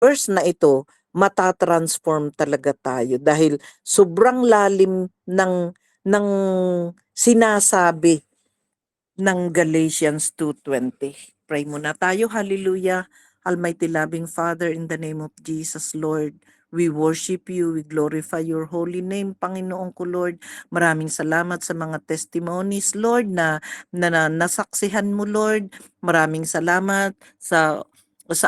verse na ito, matatransform talaga tayo dahil sobrang lalim ng sinasabi ng Galatians 2:20. Pray muna tayo. Hallelujah. Almighty loving Father, in the name of Jesus, Lord, we worship you, we glorify your holy name, Panginoon ko, Lord. Maraming salamat sa mga testimonies, Lord, na nasaksihan mo, Lord. Maraming salamat sa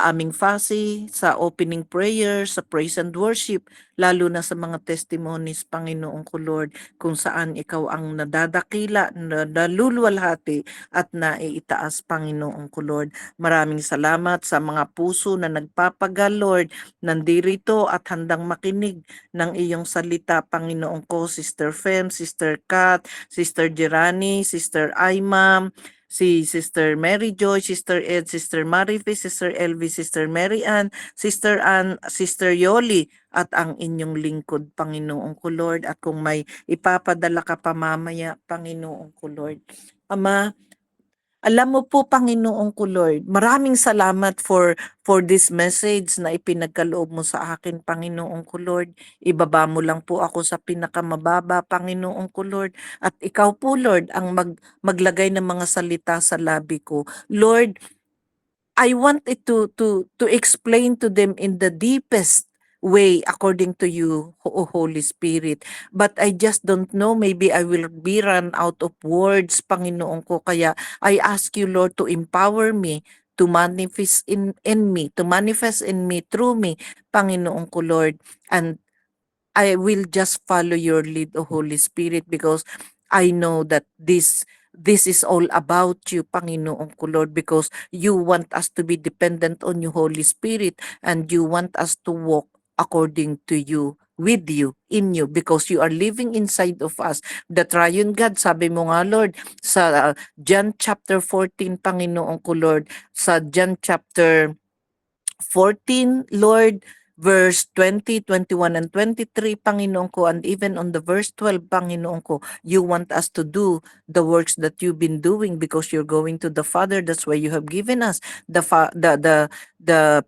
aming fasi, sa opening prayer, sa praise and worship, lalo na sa mga testimonies, Panginoon ko, Lord, kung saan ikaw ang nadadakila, naluluwalhati at naiitaas, Panginoon ko, Lord. Maraming salamat sa mga puso na nagpapagal, Lord, nandirito at handang makinig ng iyong salita, Panginoon ko, Sister Fem, Sister Kat, Sister Gerani, Sister Aimam, si Sister Mary Joy, Sister Ed, Sister Marife, Sister Elvi, Sister Mary Ann, Sister Yoli, at ang inyong lingkod, Panginoon ko, Lord. At kung may ipapadala ka pa mamaya, Panginoon ko, Lord. Ama, alam mo po, Panginoon ko, Lord, maraming salamat for this message na ipinagkaloob mo sa akin, Panginoon ko, Lord. Ibaba mo lang po ako sa pinakamababa, Panginoon ko, Lord. At ikaw po, Lord, ang maglagay ng mga salita sa labi ko. Lord, I want it to explain to them in the deepest way according to you, Holy Spirit. But I just don't know, maybe I will be run out of words, Panginoon ko. Kaya I ask you, Lord, to empower me to manifest in me, to manifest in me, through me, Panginoon ko, Lord. And I will just follow your lead, O Holy Spirit, because I know that this is all about you, Panginoon ko, Lord, because you want us to be dependent on you, Holy Spirit, and you want us to walk according to you, with you, in you, because you are living inside of us. The triune God, sabi mo nga, Lord, sa John chapter 14, Panginoon ko, Lord, sa John chapter 14, Lord, verse 20, 21, and 23, Panginoon ko, and even on the verse 12, Panginoon ko, you want us to do the works that you've been doing because you're going to the Father. That's why you have given us the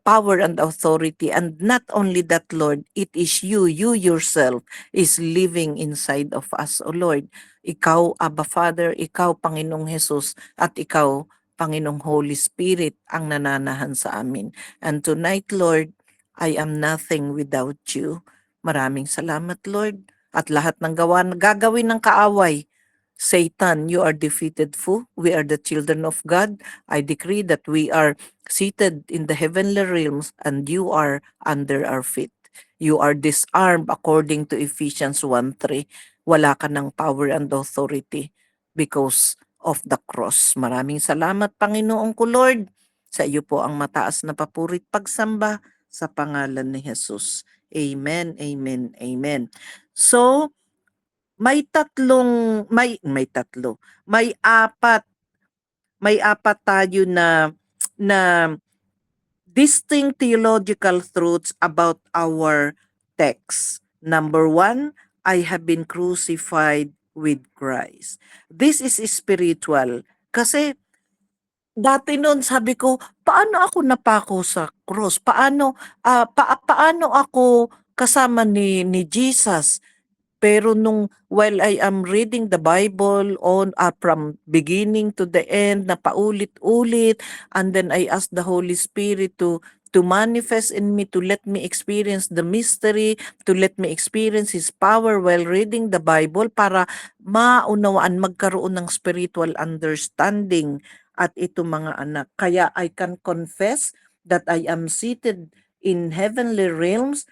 power and authority. And not only that, Lord, it is you yourself is living inside of us, O Lord. Ikaw, Abba Father, ikaw, Panginoong Jesus, at ikaw, Panginoong Holy Spirit, ang nananahan sa amin. And tonight, Lord, I am nothing without you. Maraming salamat, Lord. At lahat ng gagawin ng kaaway, Satan, you are defeated foe. We are the children of God. I decree that we are seated in the heavenly realms and you are under our feet. You are disarmed according to Ephesians 1:3. Wala ka ng power and authority because of the cross. Maraming salamat, Panginoon ko, Lord. Sa iyo po ang mataas na papurit pagsamba sa pangalan ni Jesus. Amen, amen, amen. So, may apat tayo na distinct theological truths about our text. Number one, I have been crucified with Christ. This is spiritual. Kasi dati noon sabi ko, paano ako napako sa cross? Paano ako kasama ni Jesus? Pero while I am reading the Bible from beginning to the end, na paulit-ulit, and then I ask the Holy Spirit to manifest in me, to let me experience the mystery, to let me experience His power while reading the Bible para maunawaan, magkaroon ng spiritual understanding at ito mga anak. Kaya I can confess that I am seated in heavenly realms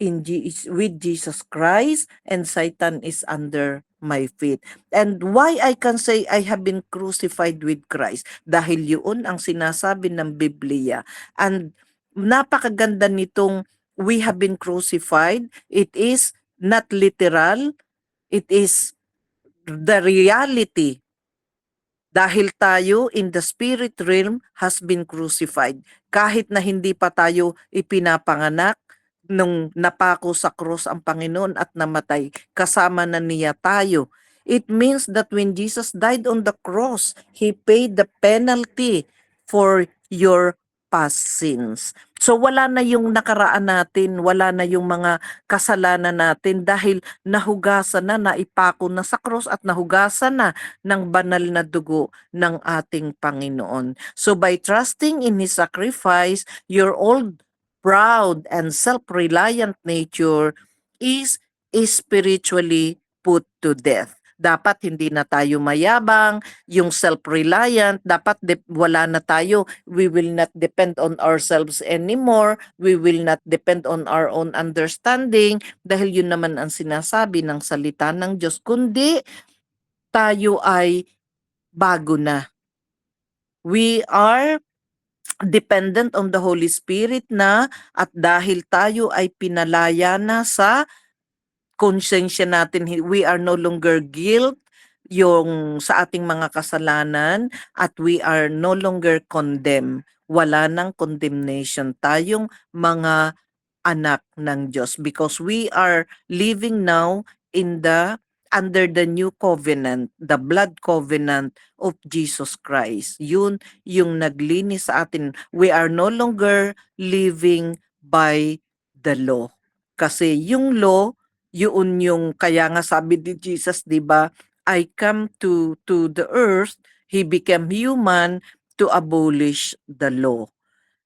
with Jesus Christ, and Satan is under my feet. And why I can say I have been crucified with Christ? Dahil yun ang sinasabi ng Biblia. And napakaganda nitong we have been crucified. It is not literal. It is the reality. Dahil tayo in the spirit realm has been crucified. Kahit na hindi pa tayo ipinapanganak, nung napako sa krus ang Panginoon at namatay, kasama na niya tayo. It means that when Jesus died on the cross, He paid the penalty for your past sins. So wala na yung nakaraan natin, wala na yung mga kasalanan natin dahil nahugasan na, naipako na sa krus at nahugasan na ng banal na dugo ng ating Panginoon. So by trusting in His sacrifice, your old, proud, and self-reliant nature is spiritually put to death. Dapat hindi na tayo mayabang, yung self-reliant, dapat wala na tayo. We will not depend on ourselves anymore. We will not depend on our own understanding dahil yun naman ang sinasabi ng salita ng Diyos. Kundi tayo ay bago na. We are dependent on the Holy Spirit na at dahil tayo ay pinalaya na sa konsensya natin, we are no longer guilt yung sa ating mga kasalanan at we are no longer condemned. Wala nang condemnation tayong mga anak ng Diyos because we are living now in the under the new covenant, the blood covenant of Jesus Christ. Yun yung naglinis sa atin. We are no longer living by the law. Kasi yung law, yun yung kaya nga sabi ni Jesus, 'di ba? I come to the earth, he became human to abolish the law.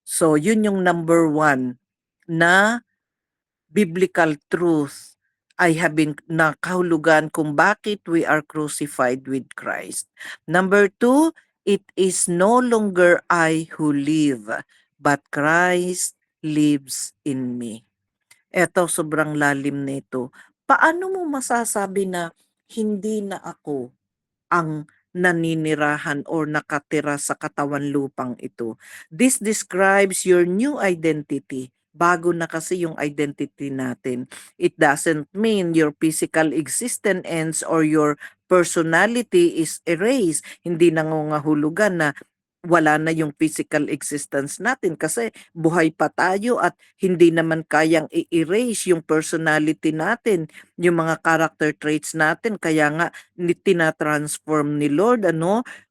So yun yung number one na biblical truth I have been nakahulugan kung bakit we are crucified with Christ. Number two, it is no longer I who live, but Christ lives in me. Eto, sobrang lalim nito. Paano mo masasabi na hindi na ako ang naninirahan or nakatira sa katawan lupang ito? This describes your new identity. Bago na kasi yung identity natin. It doesn't mean your physical existence ends or your personality is erased. Hindi nangungahulugan na wala na yung physical existence natin kasi buhay pa tayo at hindi naman kayang i-erase yung personality natin, yung mga character traits natin. Kaya nga tinatransform ni Lord,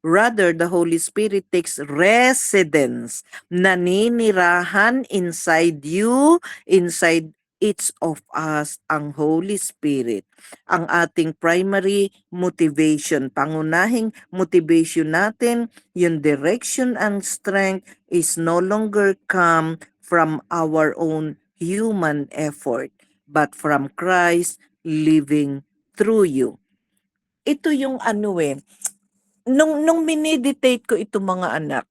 rather the Holy Spirit takes residence, naninirahan inside you, inside each of us ang Holy Spirit. Ang ating primary motivation, pangunahing motivation natin, yung direction and strength is no longer come from our own human effort, but from Christ living through you. Ito yung nung mineditate ko ito mga anak,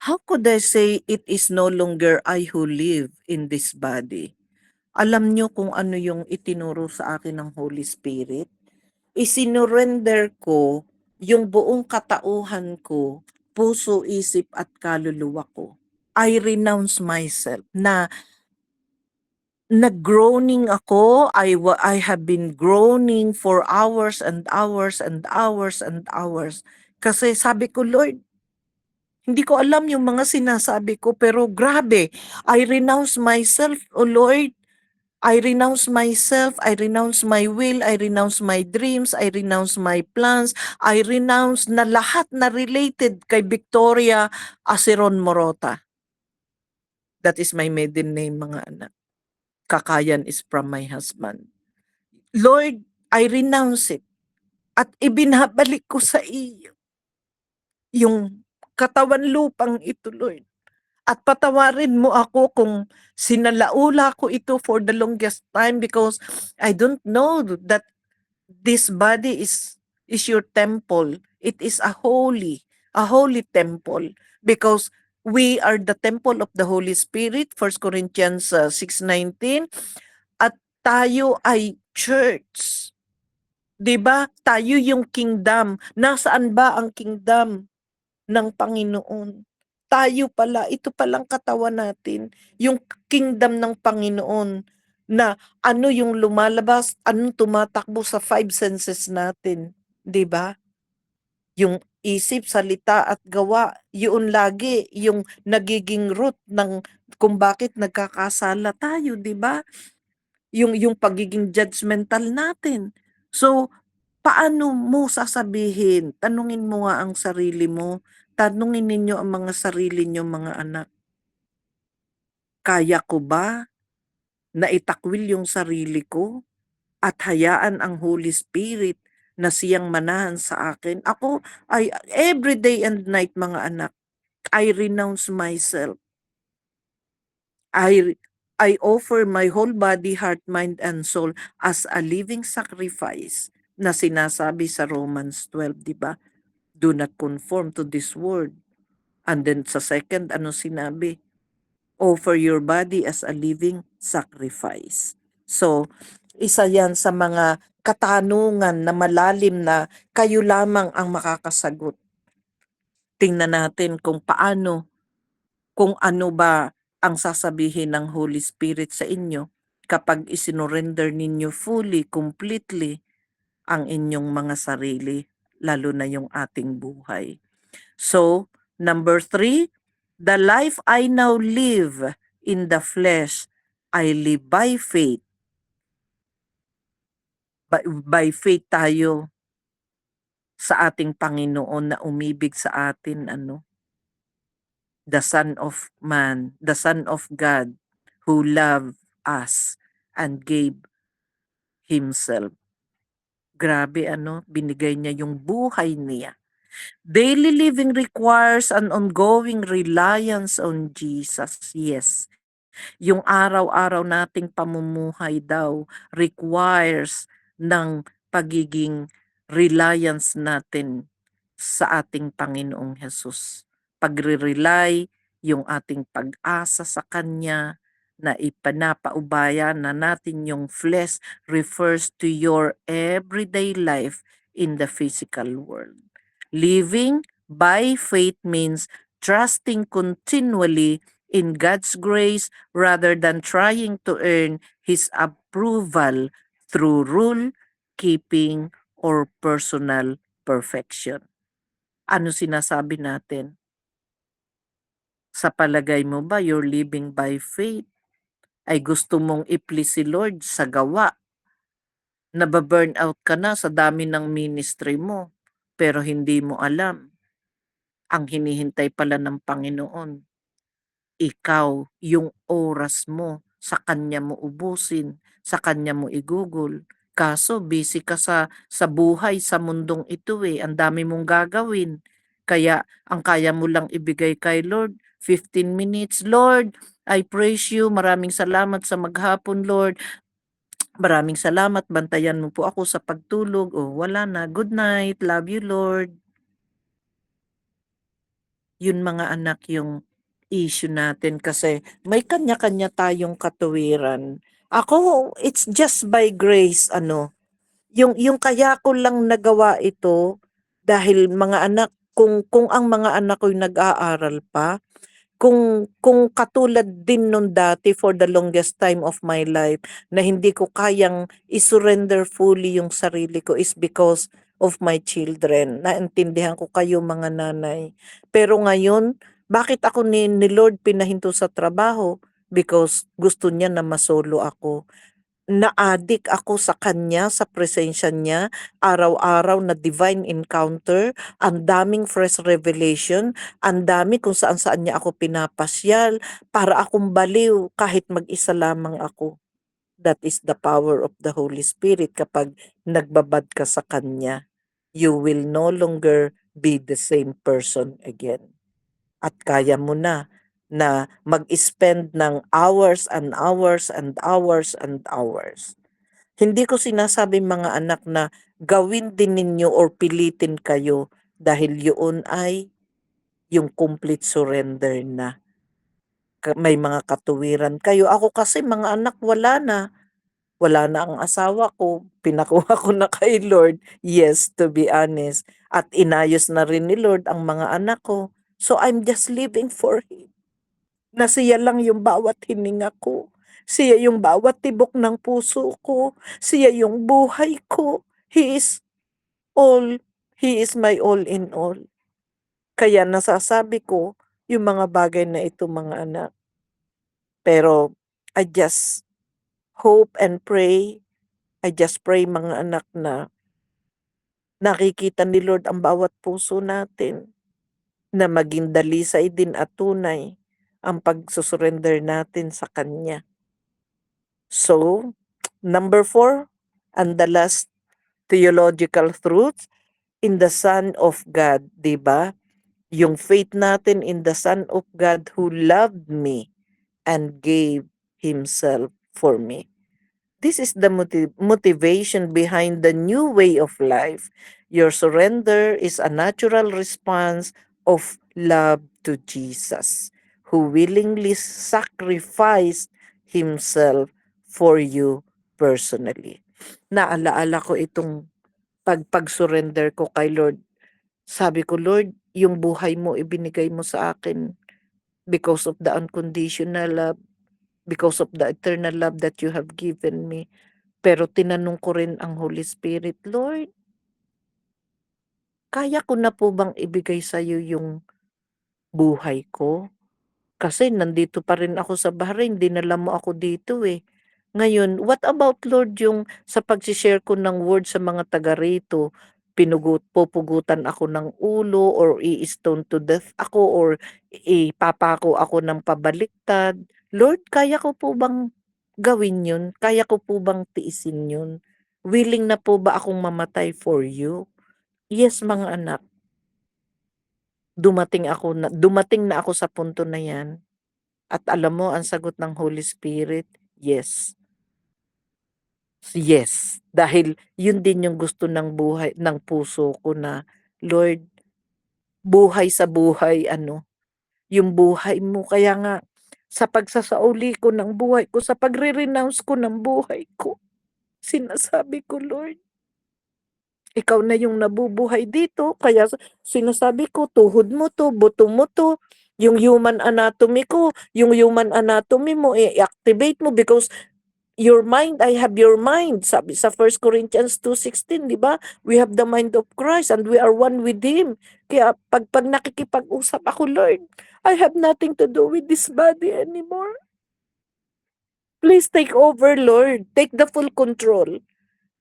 how could I say it is no longer I who live in this body? Alam nyo kung ano yung itinuro sa akin ng Holy Spirit? Isinurrender ko yung buong katauhan ko, puso, isip at kaluluwa ko. I renounce myself na nag-groaning ako. I have been groaning for hours and hours and hours and hours. Kasi sabi ko, Lord, hindi ko alam yung mga sinasabi ko pero grabe. I renounce myself, oh Lord. I renounce myself, I renounce my will, I renounce my dreams, I renounce my plans, I renounce na lahat na related kay Victoria Aceron Morota. That is my maiden name, mga anak. Kakayan is from my husband. Lord, I renounce it at ibinabalik ko sa iyo yung katawan lupang ito, Lord. At patawarin mo ako kung sinalaula ko ito for the longest time because I don't know that this body is your temple. It is a holy temple because we are the temple of the Holy Spirit, 1 Corinthians 6:19, at tayo ay church. 'Di ba? Tayo yung kingdom. Nasaan ba ang kingdom ng Panginoon? Tayo pala, ito palang katawan natin, yung kingdom ng Panginoon na ano yung lumalabas, anong tumatakbo sa five senses natin, 'di ba? Yung isip, salita at gawa, yun lagi yung nagiging root ng kung bakit nagkakasala tayo, 'di ba? Yung pagiging judgmental natin. So, paano mo sasabihin? Tanungin mo nga ang sarili mo. Tanungin ninyo ang mga sarili niyo, mga anak. Kaya ko ba na itakwil yung sarili ko at hayaan ang Holy Spirit na siyang manahan sa akin? Ako ay every day and night, mga anak, I renounce myself. I I offer my whole body, heart, mind, and soul as a living sacrifice na sinasabi sa Romans 12, di ba? Do not conform to this world. And then sa second, ano sinabi? Offer your body as a living sacrifice. So, isa yan sa mga katanungan na malalim na kayo lamang ang makakasagot. Tingnan natin kung ano ba ang sasabihin ng Holy Spirit sa inyo kapag isinorender ninyo fully, completely ang inyong mga sarili, lalo na yung ating buhay. So, number 3, the life I now live in the flesh, I live by faith. By faith tayo sa ating Panginoon na umibig sa atin, the Son of Man, the Son of God, who loved us and gave Himself. Grabe, binigay niya yung buhay niya. Daily living requires an ongoing reliance on Jesus. Yes, yung araw-araw nating pamumuhay daw requires ng pagiging reliance natin sa ating Panginoong Hesus. Pagre-rely, yung ating pag-asa sa Kanya, na ipanapaubaya na natin yung flesh refers to your everyday life in the physical world. Living by faith means trusting continually in God's grace rather than trying to earn His approval through rule keeping or personal perfection. Ano sinasabi natin? Sa palagay mo ba you're living by faith? Ay gusto mong i-please si Lord sa gawa? Nababurn out ka na sa dami ng ministry mo, pero hindi mo alam. Ang hinihintay pala ng Panginoon, ikaw, yung oras mo, sa Kanya mo ubusin, sa Kanya mo igugol. Kaso busy ka sa buhay, sa mundong ito ang dami mong gagawin. Kaya ang kaya mo lang ibigay kay Lord, 15 minutes. Lord, I praise you. Maraming salamat sa maghapon, Lord. Maraming salamat. Bantayan mo po ako sa pagtulog. O wala na. Good night. Love you, Lord. Yun, mga anak, yung issue natin kasi may kanya-kanya tayong katuwiran. Ako, it's just by grace, yung kaya ko lang nagawa ito dahil mga anak, kung ang mga anak ko'y nag-aaral pa, kung katulad din nung dati for the longest time of my life na hindi ko kayang isurrender fully yung sarili ko is because of my children. Naintindihan ko kayo, mga nanay. Pero ngayon, bakit ako ni Lord pinahinto sa trabaho? Because gusto niya na masolo ako. Na-addict ako sa Kanya, sa presensya niya, araw-araw na divine encounter, ang daming fresh revelation, ang dami kung saan-saan niya ako pinapasyal, para akong baliw kahit mag-isa lamang ako. That is the power of the Holy Spirit kapag nagbabad ka sa Kanya. You will no longer be the same person again. At kaya mo na mag-spend ng hours and hours and hours and hours. Hindi ko sinasabi, mga anak, na gawin din ninyo or pilitin kayo dahil yun ay yung complete surrender na. May mga katuwiran kayo. Ako kasi, mga anak, wala na. Wala na ang asawa ko. Pinakuha ko na kay Lord. Yes, to be honest. At inayos na rin ni Lord ang mga anak ko. So I'm just living for Him. Na siya lang yung bawat hininga ko. Siya yung bawat tibok ng puso ko. Siya yung buhay ko. He is all. He is my all in all. Kaya nasasabi ko yung mga bagay na ito, mga anak. Pero I just hope and pray. I just pray, mga anak, na nakikita ni Lord ang bawat puso natin, na maging dalisay din at tunay ang pagsusurrender natin sa Kanya. So, number 4, and the last theological truth, in the Son of God, di ba? Yung faith natin in the Son of God who loved me and gave Himself for me. This is the motivation behind the new way of life. Your surrender is a natural response of love to Jesus, who willingly sacrificed Himself for you personally. Naalaala ko itong pag-surrender ko kay Lord. Sabi ko, Lord, yung buhay mo ibinigay mo sa akin because of the unconditional love, because of the eternal love that you have given me. Pero tinanong ko rin ang Holy Spirit, Lord, kaya ko na po bang ibigay sa iyo yung buhay ko? Kasi nandito pa rin ako sa Bahrain, dinala mo ako dito eh. Ngayon, what about Lord yung sa pag-share ko ng word sa mga taga rito, pupugutan ako ng ulo or i-stone to death ako or ipapako ako ng pabaliktad. Lord, kaya ko po bang gawin yun? Kaya ko po bang tiisin yun? Willing na po ba akong mamatay for you? Yes, mga anak, dumating na ako sa punto na yan. At alam mo ang sagot ng Holy Spirit, yes. Yes, dahil yun din yung gusto ng buhay ng puso ko na, Lord, buhay sa buhay ano, yung buhay mo. Kaya nga sa pagsasauli ko ng buhay ko, sa pagre-renounce ko ng buhay ko, sinasabi ko, Lord, ikaw na yung nabubuhay dito. Kaya sinasabi ko, tuhod mo 'to, buto mo 'to, yung human anatomy ko, yung human anatomy mo, i-activate mo because your mind, I have your mind. Sabi sa 1 Corinthians 2:16, di ba? We have the mind of Christ and we are one with Him. Kaya pag nakikipag-usap ako, Lord, I have nothing to do with this body anymore. Please take over, Lord. Take the full control.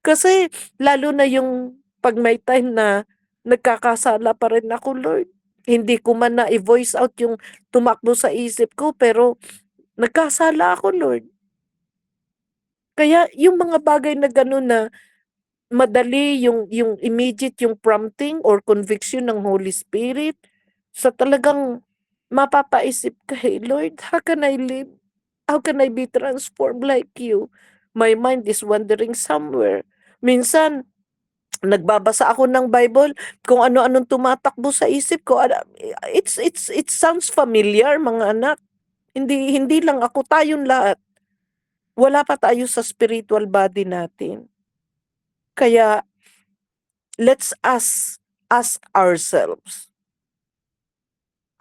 Kasi lalo na yung 'pag may time na nagkakasala pa rin ako, Lord. Hindi ko man na i-voice out yung tumakbo sa isip ko, pero nagkasala ako, Lord. Kaya yung mga bagay na gano'n na madali yung immediate yung prompting or conviction ng Holy Spirit, sa talagang mapapaisip ka, "Hey Lord, how can I live? How can I be transformed like you? My mind is wandering somewhere." Minsan nagbabasa ako ng Bible, kung ano-anong tumatakbo sa isip ko, it sounds familiar, mga anak. Hindi hindi lang ako, tayong lahat. Wala pa tayo sa spiritual body natin. Kaya let's ask ourselves,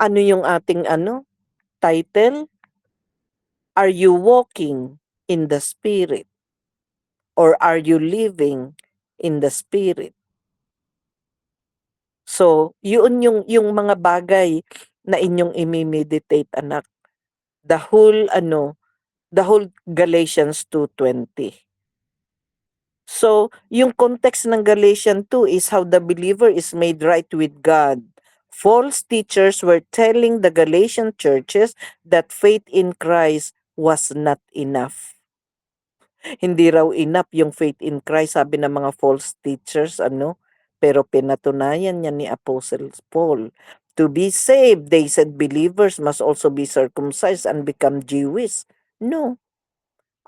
ano yung ating title? Are you walking in the Spirit or are you living in the Spirit? So, yun yung mga bagay na inyong imi-meditate, anak. The whole Galatians 2:20. So, yung context ng Galatians 2 is how the believer is made right with God. False teachers were telling the Galatian churches that faith in Christ was not enough. Hindi raw enough yung faith in Christ, sabi ng mga false teachers, pero pinatunayan niya ni Apostle Paul. To be saved, they said believers must also be circumcised and become Jewish. No,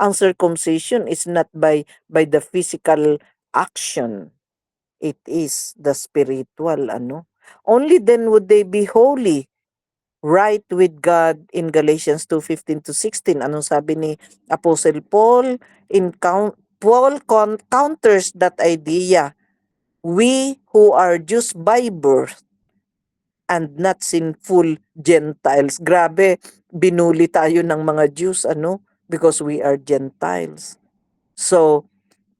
ang circumcision is not by the physical action. It is the spiritual, Only then would they be holy, right with God in Galatians 2:15-16. Anong sabi ni Apostle Paul? Paul counters that idea. We who are Jews by birth and not sinful Gentiles. Grabe, binuli tayo ng mga Jews, because we are Gentiles. So,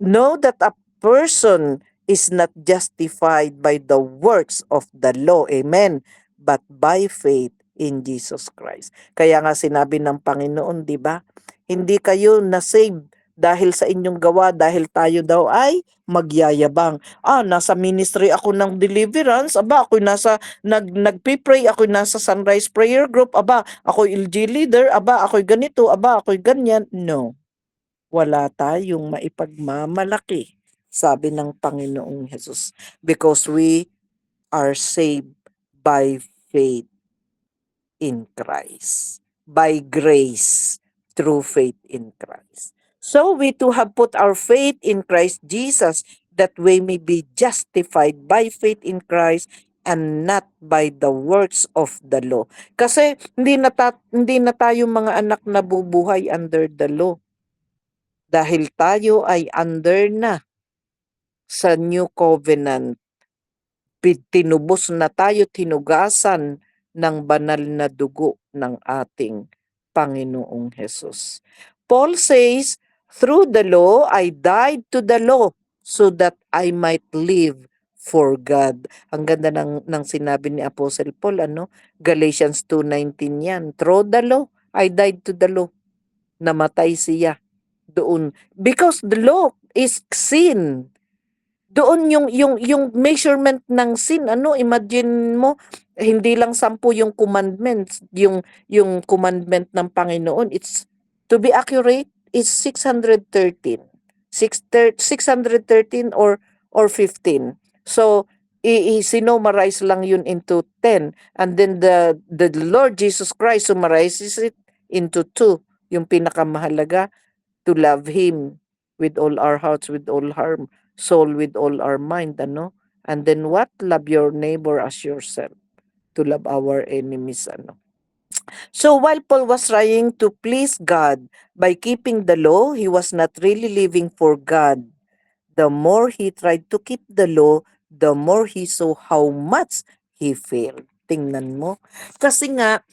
know that a person is not justified by the works of the law, amen, but by faith in Jesus Christ. Kaya nga sinabi ng Panginoon, di ba? Hindi kayo na-save dahil sa inyong gawa, dahil tayo daw ay magyayabang. Nasa ministry ako ng deliverance, ako'y nagpi-pray, ako'y nasa Sunrise Prayer Group, ako'y LG leader, ako'y ganito, ako'y ganyan. No, wala tayong maipagmamalaki, sabi ng Panginoong Hesus, because we are saved by faith in Christ, by grace, through faith in Christ. So we too have put our faith in Christ Jesus, that we may be justified by faith in Christ and not by the works of the law. Kasi hindi na tayo mga anak na bubuhay under the law, dahil tayo ay under na sa new covenant. Tinubos na tayo, tinugasan ng banal na dugo ng ating Panginoong Hesus. Paul says, through the law, I died to the law so that I might live for God. Ang ganda ng sinabi ni Apostle Paul, Galatians 2:19 yan. Through the law, I died to the law. Namatay siya doon. Because the law is sin. Doon yung measurement ng sin, imagine mo, hindi lang 10 yung commandments, yung commandment ng Panginoon, it's, to be accurate, is 613. 613 or 15. So i-summarize lang yun into 10, and then the Lord Jesus Christ summarizes it into 2, yung pinakamahalaga, to love Him with all our hearts, with all our soul, with all our mind, And then what? Love your neighbor as yourself. To love our enemies, So while Paul was trying to please God by keeping the law, he was not really living for God. The more he tried to keep the law, the more he saw how much he failed. Tingnan mo. Kasi nga,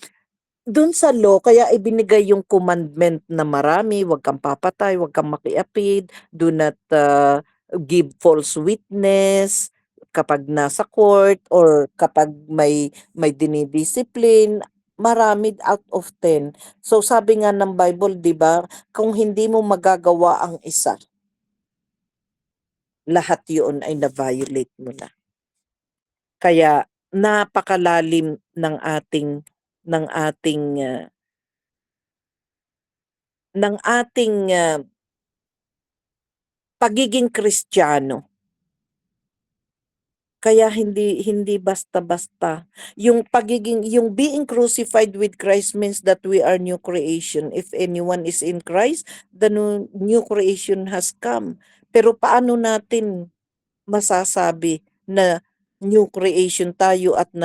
doon sa law, kaya ibinigay yung commandment na marami, huwag kang papatay, huwag kang makiapid, do not give false witness kapag nasa court, or kapag may dinidiscipline, marami out of 10. So sabi nga ng Bible, 'di ba, kung hindi mo magagawa ang isa, lahat 'yun ay na-violate mo na. Kaya napakalalim ng ating pagiging Kristiyano. Kaya hindi hindi basta-basta. Yung being crucified with Christ means that we are new creation. If anyone is in Christ, the new creation has come. Pero paano natin masasabi na new creation tayo at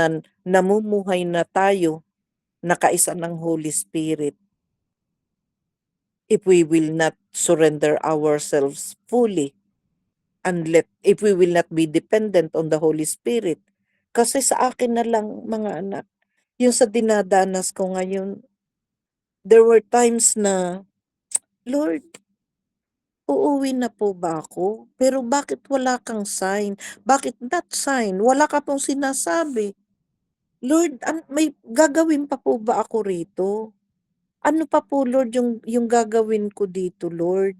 namumuhay na tayo, nakaisa ng Holy Spirit, if we will not surrender ourselves fully, and if we will not be dependent on the Holy Spirit? Kasi sa akin na lang, mga anak, yung sa dinadanas ko ngayon, there were times na, Lord, uuwi na po ba ako? Pero bakit wala kang sign? Bakit not sign? Wala ka pong sinasabi. Lord, may gagawin pa po ba ako rito? Ano pa po, Lord, yung gagawin ko dito, Lord?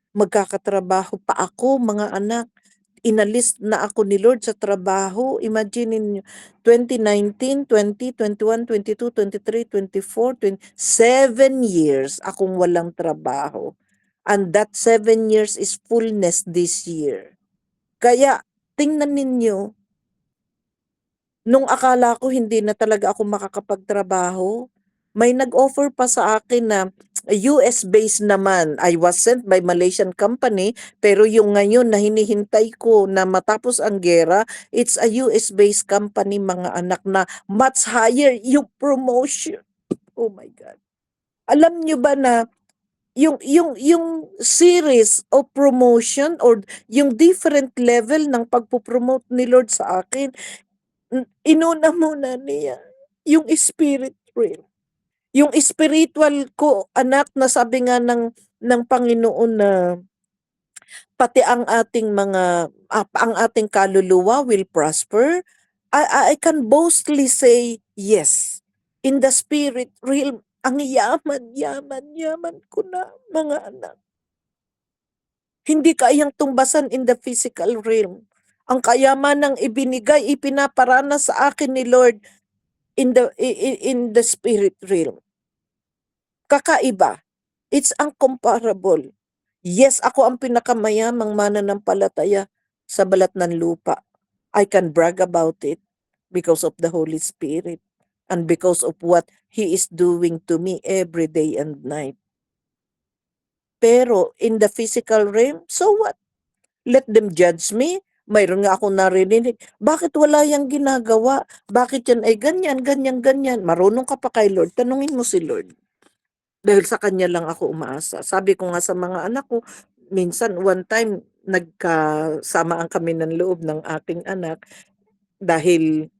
Magkakatrabaho pa ako, mga anak. Inalis na ako ni Lord sa trabaho. Imagine niyo, 2019, 20, 21, 22, 23, 24, 7 years akong walang trabaho. And that 7 years is fullness this year. Kaya tingnan ninyo, nung akala ko hindi na talaga ako makakapagtrabaho, may nag-offer pa sa akin na US-based naman. I was sent by Malaysian company, pero yung ngayon na hinihintay ko na matapos ang gera, it's a US-based company, mga anak, na much higher yung promotion. Oh my God. Alam nyo ba na yung series of promotion, or yung different level ng pagpo-promote ni Lord sa akin, inuna muna niya yung spirit realm. Yung spiritual ko, anak, na sabi nga ng Panginoon na pati ang ating kaluluwa will prosper. I can boldly say yes. In the spirit realm, ang yaman, yaman, yaman ko na, mga anak. Hindi kayang tumbasan in the physical realm. Ang kayamanang ibinigay, ipinaparana sa akin ni Lord in the spirit realm. Kakaiba. It's uncomparable. Yes, ako ang pinakamayamang mananampalataya sa balat ng lupa. I can brag about it because of the Holy Spirit and because of what He is doing to me every day and night. Pero in the physical realm, so what? Let them judge me. Mayroon nga akong narinig, bakit wala yang ginagawa? Bakit yan ay ganyan, ganyan, ganyan? Marunong ka pa kay Lord, tanungin mo si Lord. Dahil sa kanya lang ako umaasa. Sabi ko nga sa mga anak ko, minsan one time nagkasamaan kami ng loob ng aking anak dahil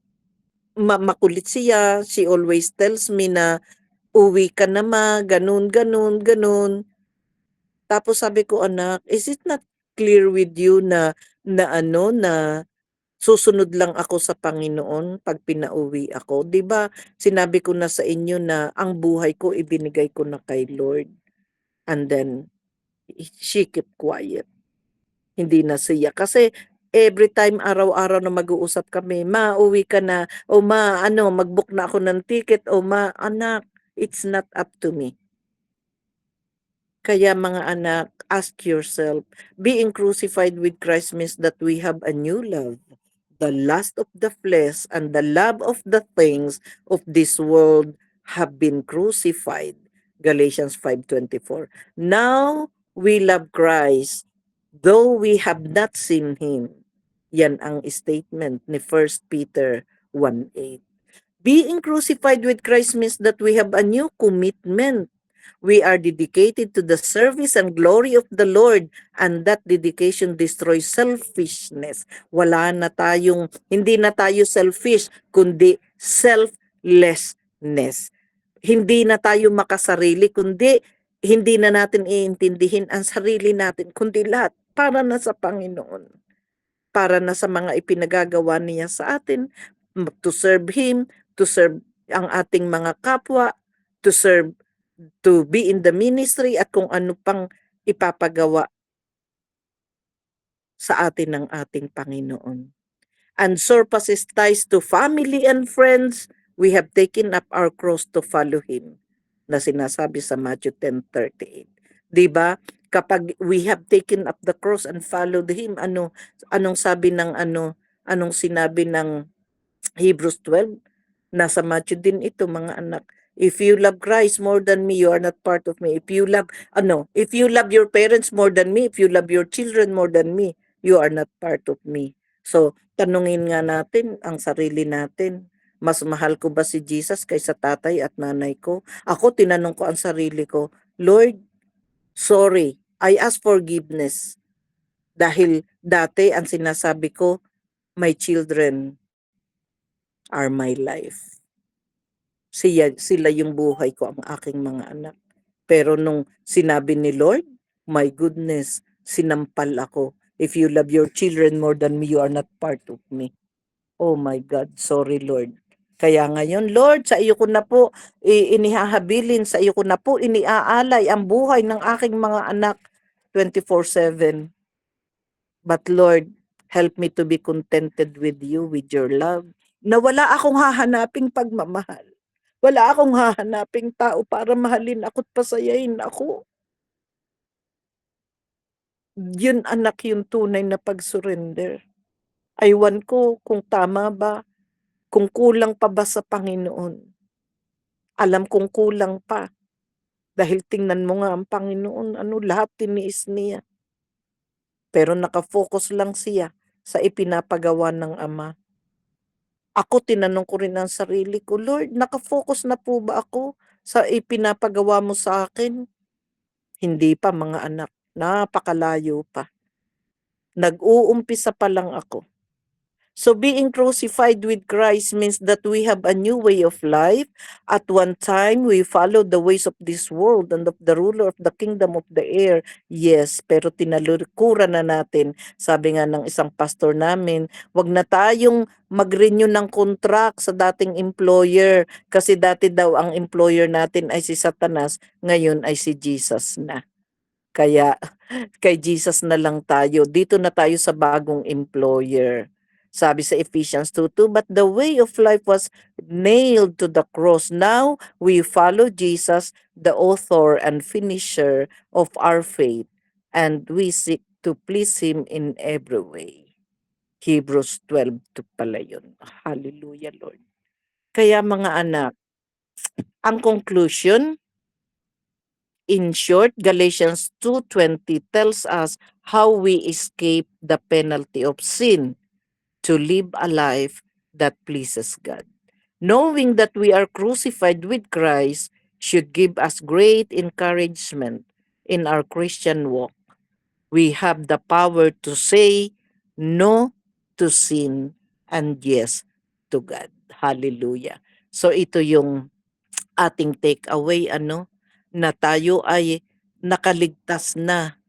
makulit siya. She always tells me na uwi ka na ma, ganun, ganun, ganun. Tapos sabi ko, anak, is it not clear with you na susunod lang ako sa Panginoon pag pinauwi ako? 'Di ba? Sinabi ko na sa inyo na ang buhay ko ibinigay ko na kay Lord. And then she kept quiet. Hindi na siya kasi every time araw-araw na mag-uusap kami, "Ma, uwi ka na." O "Ma, ano, mag-book na ako ng ticket." O "Ma, anak, it's not up to me." Kaya mga anak, ask yourself, being crucified with Christ means that we have a new love, the lust of the flesh and the love of the things of this world have been crucified. Galatians 5:24. Now we love Christ though we have not seen Him. Yan ang statement ni First Peter 1:8. Being crucified with Christ means that we have a new commitment. We are dedicated to the service and glory of the Lord, and that dedication destroys selfishness. Hindi na tayo selfish, kundi selflessness. Hindi na tayo makasarili, kundi hindi na natin iintindihin ang sarili natin, kundi lahat para na sa Panginoon, para na sa mga ipinagagawa niya sa atin, to serve Him, to serve ang ating mga kapwa, to serve, to be in the ministry at kung ano pang ipapagawa sa atin ng ating Panginoon. And surpasses ties to family and friends, we have taken up our cross to follow Him, na sinasabi sa Matthew 10:38. 'Di ba? Kapag we have taken up the cross and followed Him, anong sabi ng anong sinabi ng Hebrews 12? Nasa Matthew din ito, mga anak. If you love Christ more than me, you are not part of me. If you love your parents more than me, if you love your children more than me, you are not part of me. So, tanungin nga natin ang sarili natin. Mas mahal ko ba si Jesus kaysa tatay at nanay ko? Ako, tinanong ko ang sarili ko, Lord, sorry, I ask forgiveness. Dahil dati ang sinasabi ko, my children are my life. Sila yung buhay ko, ang aking mga anak. Pero nung sinabi ni Lord, my goodness, sinampal ako. If you love your children more than me, you are not part of me. Oh my God, sorry Lord. Kaya ngayon, Lord, sa iyo ko na po inihahabilin, sa iyo ko na po iniaalay ang buhay ng aking mga anak 24/7. But Lord, help me to be contented with you, with your love, na wala akong hahanaping pagmamahal. Wala akong hahanaping tao para mahalin ako't pasayahin ako. Yun anak, yung tunay na pag-surrender. Aywan ko kung tama ba, kung kulang pa ba sa Panginoon. Alam kong kulang pa. Dahil tingnan mo nga ang Panginoon, lahat tiniis niya. Pero nakafocus lang siya sa ipinapagawa ng Ama. Ako, tinanong ko rin ang sarili ko, Lord, nakafocus na po ba ako sa ipinapagawa mo sa akin? Hindi pa, mga anak, napakalayo pa. Nag-uumpisa pa lang ako. So being crucified with Christ means that we have a new way of life. At one time, we followed the ways of this world and of the ruler of the kingdom of the air. Yes, pero tinalikuran na natin. Sabi nga ng isang pastor namin, wag na tayong mag-renew ng contract sa dating employer kasi dati daw ang employer natin ay si Satanas, ngayon ay si Jesus na. Kaya kay Jesus na lang tayo. Dito na tayo sa bagong employer. Sabi sa Ephesians 2:2, but the way of life was nailed to the cross. Now we follow Jesus, the author and finisher of our faith, and we seek to please Him in every way. Hebrews 12:2 pala yun. Hallelujah, Lord. Kaya mga anak, ang conclusion, in short, Galatians 2:20 tells us how we escape the penalty of sin to live a life that pleases God. Knowing that we are crucified with Christ should give us great encouragement in our Christian walk. We have the power to say no to sin and yes to God. Hallelujah. So ito yung ating takeaway, na tayo ay nakaligtas na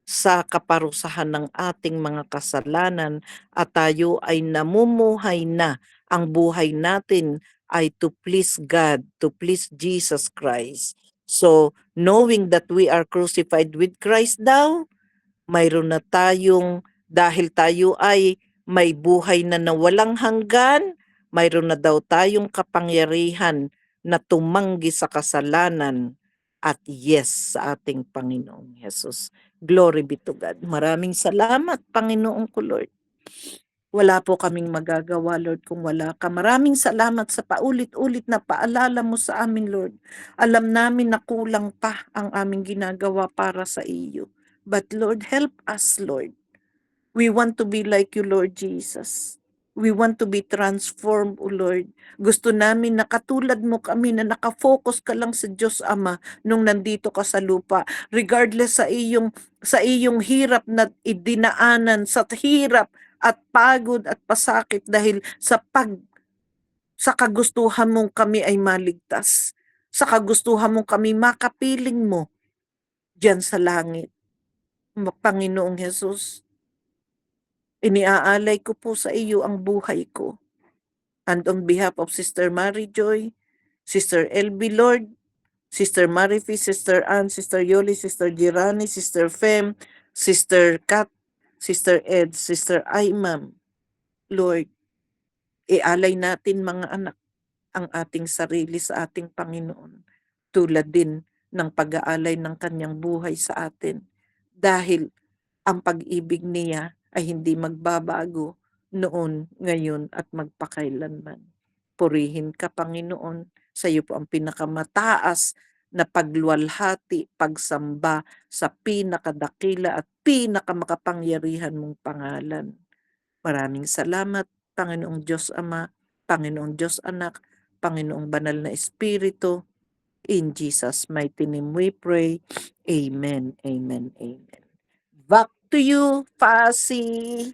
sa kaparusahan ng ating mga kasalanan at tayo ay namumuhay na. Ang buhay natin ay to please God, to please Jesus Christ. So, knowing that we are crucified with Christ daw, mayroon na tayong, dahil tayo ay may buhay na nawalang hanggan, mayroon na daw tayong kapangyarihan na tumanggi sa kasalanan at yes sa ating Panginoong Hesus. Glory be to God. Maraming salamat, Panginoong ko, Lord. Wala po kaming magagawa, Lord, kung wala ka. Maraming salamat sa paulit-ulit na paalala mo sa amin, Lord. Alam namin na kulang pa ang aming ginagawa para sa iyo. But Lord, help us, Lord. We want to be like you, Lord Jesus. We want to be transformed, O Lord. Gusto namin na katulad mo kami na nakafocus ka lang sa Diyos Ama nung nandito ka sa lupa. Regardless sa iyong hirap na idinaanan, sa hirap at pagod at pasakit dahil sa kagustuhan mong kami ay maligtas. Sa kagustuhan mong kami makapiling mo diyan sa langit. Panginoong Hesus, iniaalay ko po sa iyo ang buhay ko. And on behalf of Sister Mary Joy, Sister LB, Lord, Sister Marifi, Sister Ann, Sister Yoli, Sister Girani, Sister Fem, Sister Kat, Sister Ed, Sister Aimam, Lord, ialay natin mga anak ang ating sarili sa ating Panginoon, tulad din ng pag-aalay ng kanyang buhay sa atin. Dahil ang pag-ibig niya ay hindi magbabago noon, ngayon at magpakailanman. Purihin ka, Panginoon. Sa iyo po ang pinakamataas na pagluwalhati, pagsamba sa pinakadakila at pinakamakapangyarihan mong pangalan. Maraming salamat, Panginoong Diyos Ama, Panginoong Diyos Anak, Panginoong Banal na Espiritu. In Jesus' mighty name we pray. Amen, amen, amen. Back to you, Fasi.